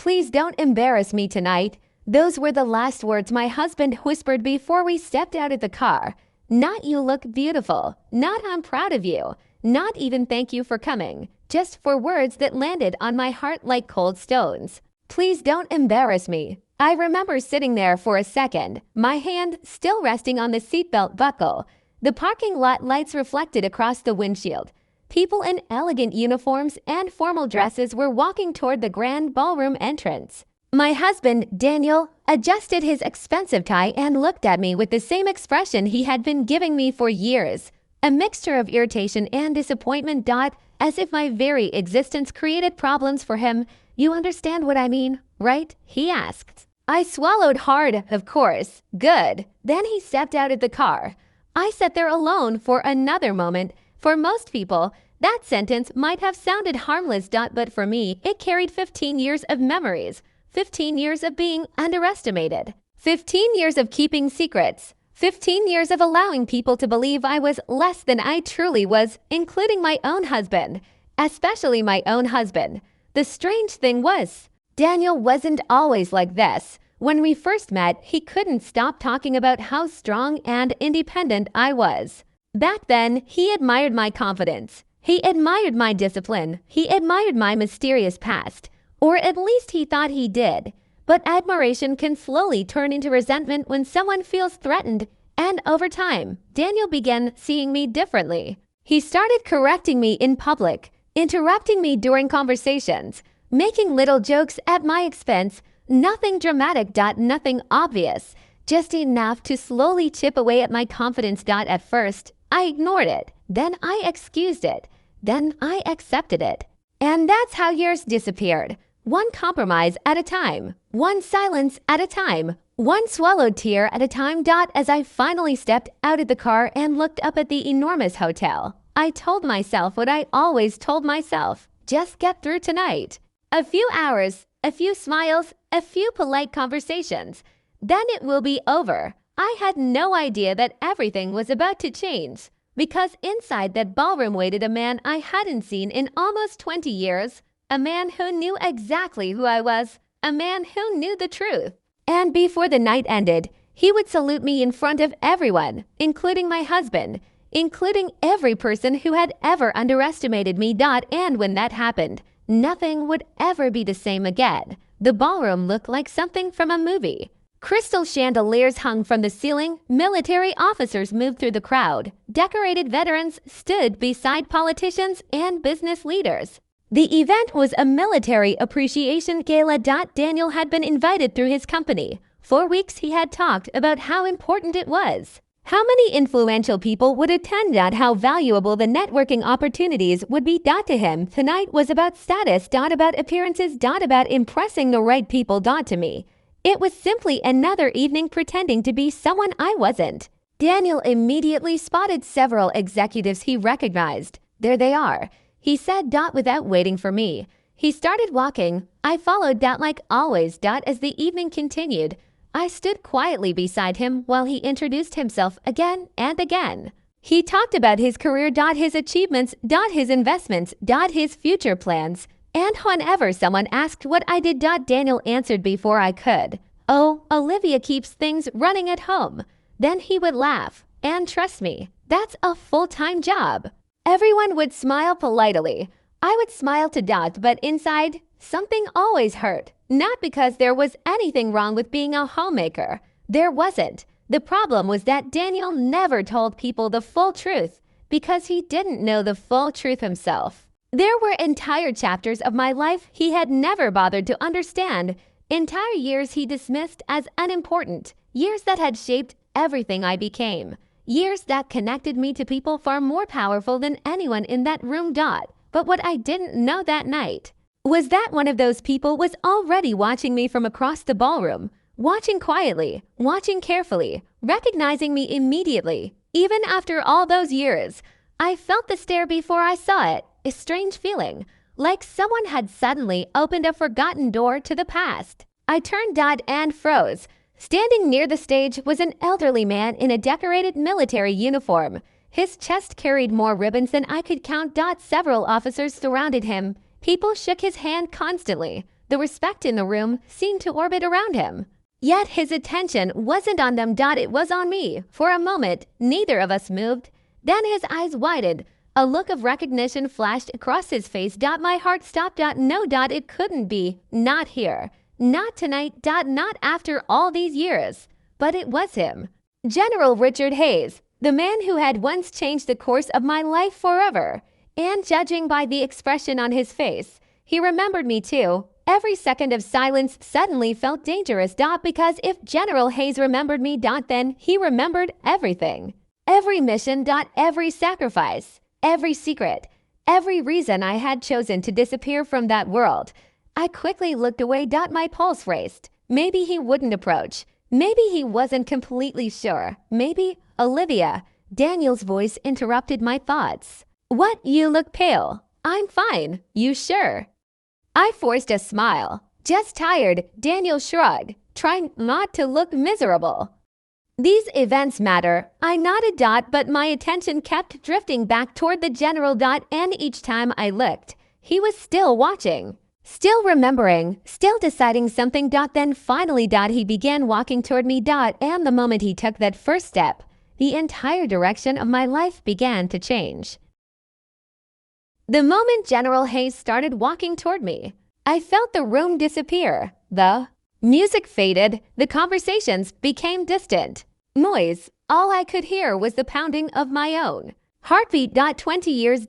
Please don't embarrass me tonight. Those were the last words my husband whispered before we stepped out of the car. Not you look beautiful, not I'm proud of you, not even thank you for coming, just for words that landed on my heart like cold stones. Please don't embarrass me. I remember sitting there for a second, my hand still resting on the seatbelt buckle. The parking lot lights reflected across the windshield. People in elegant uniforms and formal dresses were walking toward the grand ballroom entrance. My husband, Daniel, adjusted his expensive tie and looked at me with the same expression he had been giving me for years. A mixture of irritation and disappointment. As if my very existence created problems for him. You understand what I mean, right? He asked. I swallowed hard, of course. Good. Then he stepped out of the car. I sat there alone for another moment. For most people, that sentence might have sounded harmless. But for me, it carried 15 years of memories. 15 years of being underestimated. 15 years of keeping secrets. 15 years of allowing people to believe I was less than I truly was, including my own husband. Especially my own husband. The strange thing was, Daniel wasn't always like this. When we first met, he couldn't stop talking about how strong and independent I was. Back then, he admired my confidence. He admired my discipline. He admired my mysterious past. Or at least he thought he did. But admiration can slowly turn into resentment when someone feels threatened. And over time, Daniel began seeing me differently. He started correcting me in public, interrupting me during conversations, making little jokes at my expense. Nothing dramatic. Nothing obvious. Just enough to slowly chip away at my confidence. At first, I ignored it. Then I excused it. Then I accepted it. And that's how years disappeared. One compromise at a time. One silence at a time. One swallowed tear at a time. As I finally stepped out of the car and looked up at the enormous hotel, I told myself what I always told myself. Just get through tonight. A few hours, a few smiles, a few polite conversations. Then it will be over. I had no idea that everything was about to change. Because inside that ballroom waited a man I hadn't seen in almost 20 years. A man who knew exactly who I was. A man who knew the truth. And before the night ended, he would salute me in front of everyone, including my husband, including every person who had ever underestimated me. And when that happened, nothing would ever be the same again. The ballroom looked like something from a movie. Crystal chandeliers hung from the ceiling, military officers moved through the crowd, decorated veterans stood beside politicians and business leaders. The event was a military appreciation gala. Daniel had been invited through his company. For weeks he had talked about how important it was. How many influential people would attend. How valuable the networking opportunities would be. To him, tonight was about status. About appearances. About impressing the right people. To me, it was simply another evening pretending to be someone I wasn't. Daniel immediately spotted several executives he recognized. There they are, he said. Without waiting for me, he started walking. I followed. Like always. As the evening continued, I stood quietly beside him while he introduced himself again and again. He talked about his career. His achievements. His investments. His future plans. And whenever someone asked what I did, Daniel answered before I could. Oh, Olivia keeps things running at home. Then he would laugh. And trust me, that's a full-time job. Everyone would smile politely. I would smile to but inside, something always hurt. Not because there was anything wrong with being a homemaker. There wasn't. The problem was that Daniel never told people the full truth because he didn't know the full truth himself. There were entire chapters of my life he had never bothered to understand. Entire years he dismissed as unimportant. Years that had shaped everything I became. Years that connected me to people far more powerful than anyone in that room. But what I didn't know that night was that one of those people was already watching me from across the ballroom. Watching quietly, watching carefully, recognizing me immediately. Even after all those years, I felt the stare before I saw it. A strange feeling, like someone had suddenly opened a forgotten door to the past. I turned and froze. Standing near the stage was an elderly man in a decorated military uniform. His chest carried more ribbons than I could count. Several officers surrounded him. People shook his hand constantly. The respect in the room seemed to orbit around him. Yet his attention wasn't on them. It was on me. For a moment, neither of us moved. Then his eyes widened. A look of recognition flashed across his face. My heart stopped. No, it couldn't be. Not here. Not tonight. Not after all these years. But it was him. General Richard Hayes, the man who had once changed the course of my life forever. And judging by the expression on his face, he remembered me too. Every second of silence suddenly felt dangerous. Because if General Hayes remembered me, then he remembered everything. Every mission. Every sacrifice. Every secret, every reason I had chosen to disappear from that world. I quickly looked away. My pulse raced. Maybe he wouldn't approach. Maybe he wasn't completely sure. Maybe, Olivia, Daniel's voice interrupted my thoughts. What? You look pale. I'm fine. You sure? I forced a smile. Just tired, Daniel shrugged, trying not to look miserable. These events matter. I nodded. But my attention kept drifting back toward the general. And each time I looked, he was still watching, still remembering, still deciding something. Then finally, he began walking toward me. And the moment he took that first step, the entire direction of my life began to change. The moment General Hayes started walking toward me, I felt the room disappear. The music faded. The conversations became distant. Noise. All I could hear was the pounding of my own heartbeat. 20 years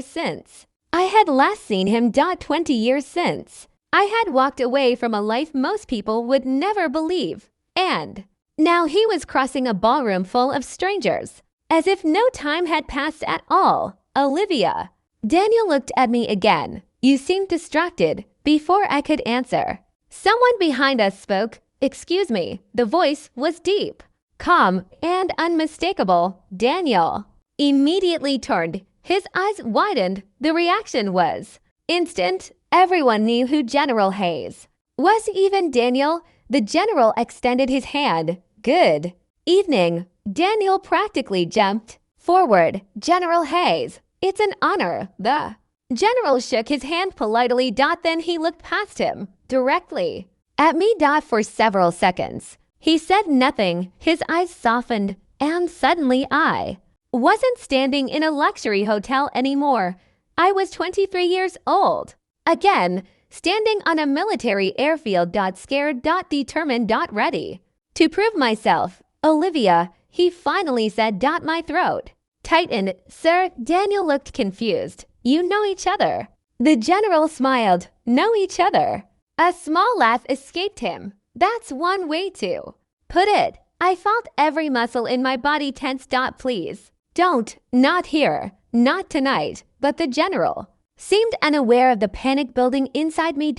since I had last seen him. 20 years since I had walked away from a life most people would never believe. And now he was crossing a ballroom full of strangers, as if no time had passed at all. Olivia. Daniel looked at me again. You seemed distracted. Before I could answer, someone behind us spoke. Excuse me. The voice was deep, calm, and unmistakable. Daniel immediately turned. His eyes widened. The reaction was instant. Everyone knew who General Hayes was, even Daniel. The general extended his hand. Good evening. Daniel practically jumped forward. General Hayes, it's an honor. The general shook his hand politely. Then he looked past him, directly at me. For several seconds, he said nothing. His eyes softened, and suddenly I wasn't standing in a luxury hotel anymore. I was 23 years old. Again, standing on a military airfield. Scared, determined, ready to prove myself. Olivia, he finally said. My throat tightened. Sir, Daniel looked confused. You know each other? The general smiled. Know each other? A small laugh escaped him. That's one way to put it. I felt every muscle in my body tense. Please don't. Not here. Not tonight. But the general seemed unaware of the panic building inside me.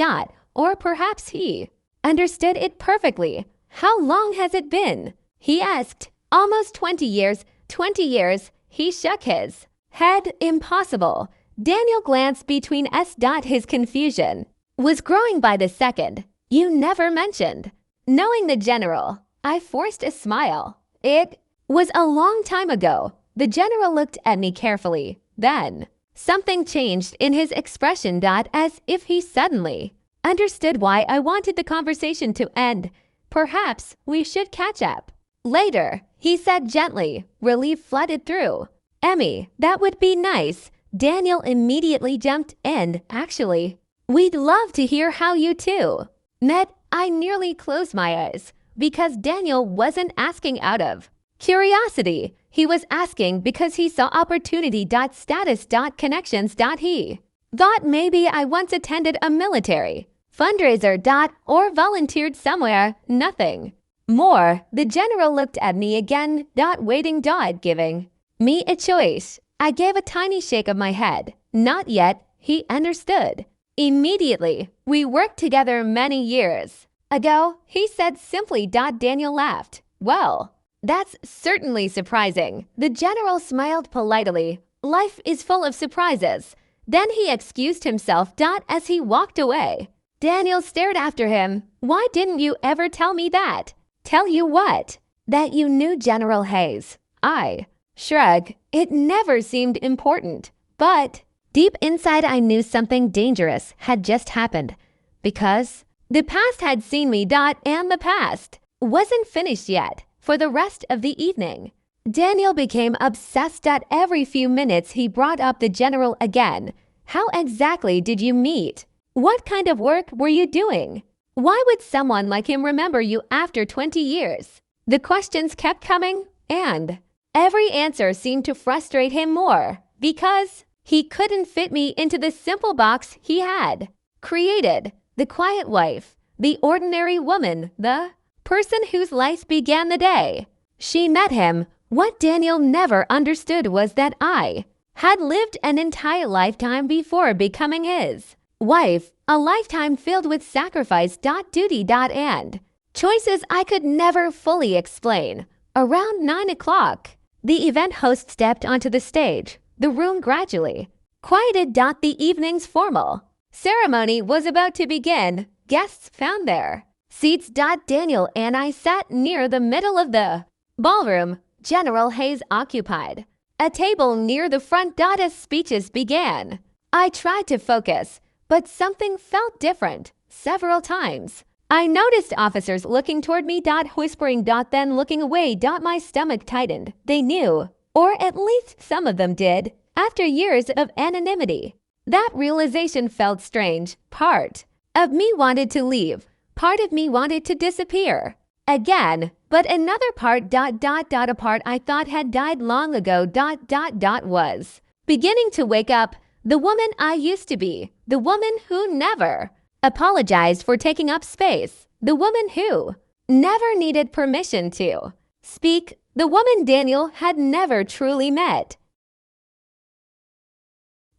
Or perhaps he understood it perfectly. How long has it been? He asked. Almost 20 years. 20 years. He shook his head. Impossible. Daniel glanced between us. His confusion was growing by the second. You never mentioned knowing the general. I forced a smile. It was a long time ago. The general looked at me carefully. Then something changed in his expression. As if he suddenly understood why I wanted the conversation to end. Perhaps we should catch up later, he said gently. Relief flooded through Emmy. That would be nice. Daniel immediately jumped in. Actually, we'd love to hear how you two met. I nearly closed my eyes because Daniel wasn't asking out of curiosity. He was asking because he saw opportunity. Status. Connections. He thought maybe I once attended a military fundraiser. Or volunteered somewhere. Nothing more. The general looked at me again. Waiting. Giving me a choice. I gave a tiny shake of my head. Not yet. He understood immediately. We worked together many years ago, he said simply. Daniel laughed. Well, that's certainly surprising. The general smiled politely. Life is full of surprises. Then he excused himself. As he walked away, Daniel stared after him. Why didn't you ever tell me that? Tell you what? That you knew General Hayes. I shrugged. It never seemed important. But deep inside I knew something dangerous had just happened. Because the past had seen me. And the past wasn't finished yet for the rest of the evening. Daniel became obsessed. Every few minutes he brought up the general again. How exactly did you meet? What kind of work were you doing? Why would someone like him remember you after 20 years? The questions kept coming, and every answer seemed to frustrate him more because he couldn't fit me into the simple box he had created. The quiet wife, the ordinary woman, the person whose life began the day she met him. What Daniel never understood was that I had lived an entire lifetime before becoming his wife, a lifetime filled with sacrifice, duty, and choices I could never fully explain. Around 9 o'clock, the event host stepped onto the stage. The room gradually quieted. The evening's formal ceremony was about to begin. Guests found their seats. Daniel and I sat near the middle of the ballroom. General Hayes occupied a table near the front. As speeches began, I tried to focus, but something felt different. Several times, I noticed officers looking toward me. Whispering. Then looking away. My stomach tightened. They knew, or at least some of them did, after years of anonymity. That realization felt strange. Part of me wanted to leave. Part of me wanted to disappear again, but another part. A part I thought had died long ago. Was beginning to wake up. The woman I used to be. The woman who never apologized for taking up space. The woman who never needed permission to speak. The woman Daniel had never truly met.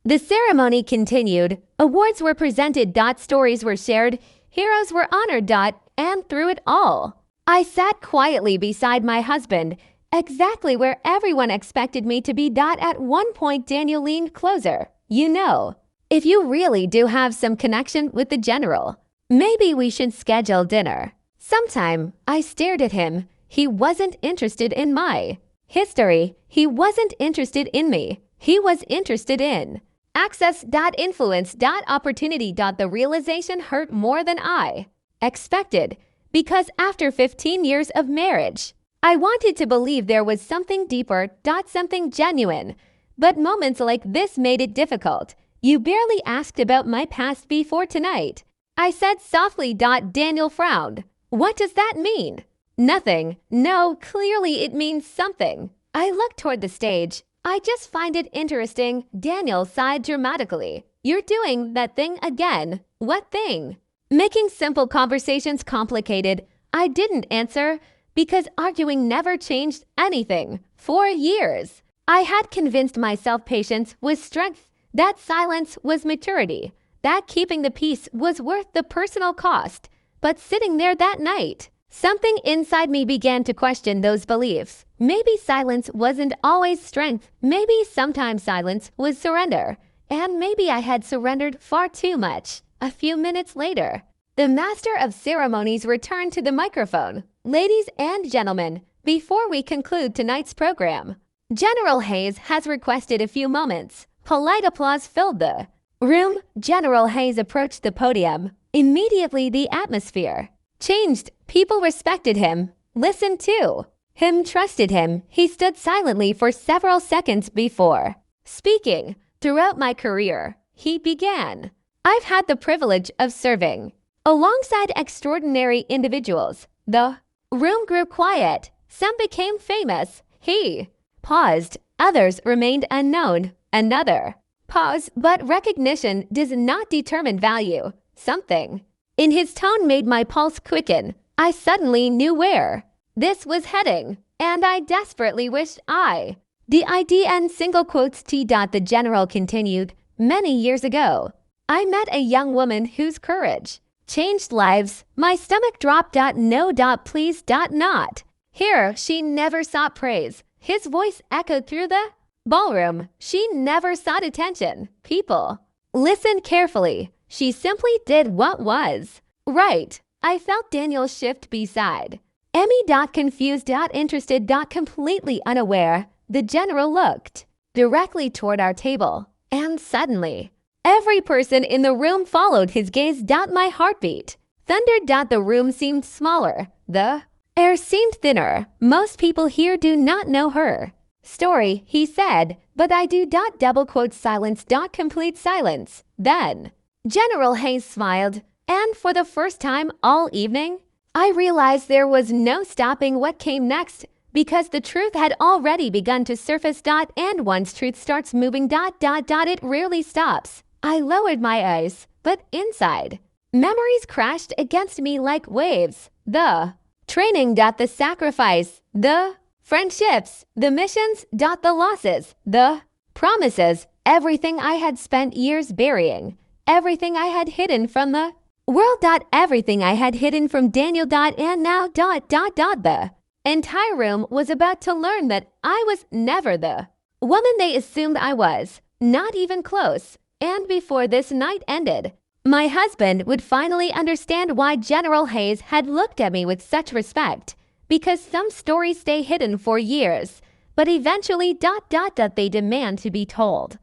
The ceremony continued. Awards were presented. Stories were shared. Heroes were honored. And through it all, I sat quietly beside my husband, exactly where everyone expected me to be. At one point, Daniel leaned closer. You know, if you really do have some connection with the general, maybe we should schedule dinner sometime. I stared at him. He wasn't interested in my history. He wasn't interested in me. He was interested in access. Influence. Opportunity. The realization hurt more than I expected, because after 15 years of marriage, I wanted to believe there was something deeper. Something genuine. But moments like this made it difficult. You barely asked about my past before tonight, I said softly. Daniel frowned. What does that mean? Nothing. No, clearly it means something. I looked toward the stage. I just find it interesting. Daniel sighed dramatically. You're doing that thing again. What thing? Making simple conversations complicated. I didn't answer because arguing never changed anything. For years, I had convinced myself patience was strength, that silence was maturity, that keeping the peace was worth the personal cost. But sitting there that night, something inside me began to question those beliefs. Maybe silence wasn't always strength. Maybe sometimes silence was surrender. And maybe I had surrendered far too much. A few minutes later, the master of ceremonies returned to the microphone. Ladies and gentlemen, before we conclude tonight's program, General Hayes has requested a few moments. Polite applause filled the room. General Hayes approached the podium. Immediately the atmosphere changed. People respected him, listened to him, trusted him. He stood silently for several seconds before speaking. Throughout my career, he began, I've had the privilege of serving alongside extraordinary individuals. The room grew quiet. Some became famous. He paused. Others remained unknown. Another pause, but recognition does not determine value. Something in his tone made my pulse quicken. I suddenly knew where this was heading, and I desperately wished the IDN single quotes T. The general continued. Many years ago, I met a young woman whose courage changed lives. My stomach dropped. No. Please. Not. Here, she never sought praise. His voice echoed through the ballroom. She never sought attention. People listened carefully. She simply did what was right. I felt Daniel shift beside Emmy. Confused. Interested. Completely unaware. The general looked directly toward our table, and suddenly, Every person in the room followed his gaze. My heartbeat thunder. The room seemed smaller. The air seemed thinner. Most people here do not know her story, he said, but I do. Double quote silence. Complete silence. Then General Hayes smiled, and for the first time all evening, I realized there was no stopping what came next, because the truth had already begun to surface. And once truth starts moving. It rarely stops. I lowered my eyes, but inside, memories crashed against me like waves. The training. The sacrifice. The friendships. The missions. The losses. The promises. Everything I had spent years burying. Everything I had hidden from the world. Everything I had hidden from Daniel. And now. The entire room was about to learn that I was never the woman they assumed I was. Not even close. And before this night ended, my husband would finally understand why General Hayes had looked at me with such respect. Because some stories stay hidden for years, but eventually. They demand to be told.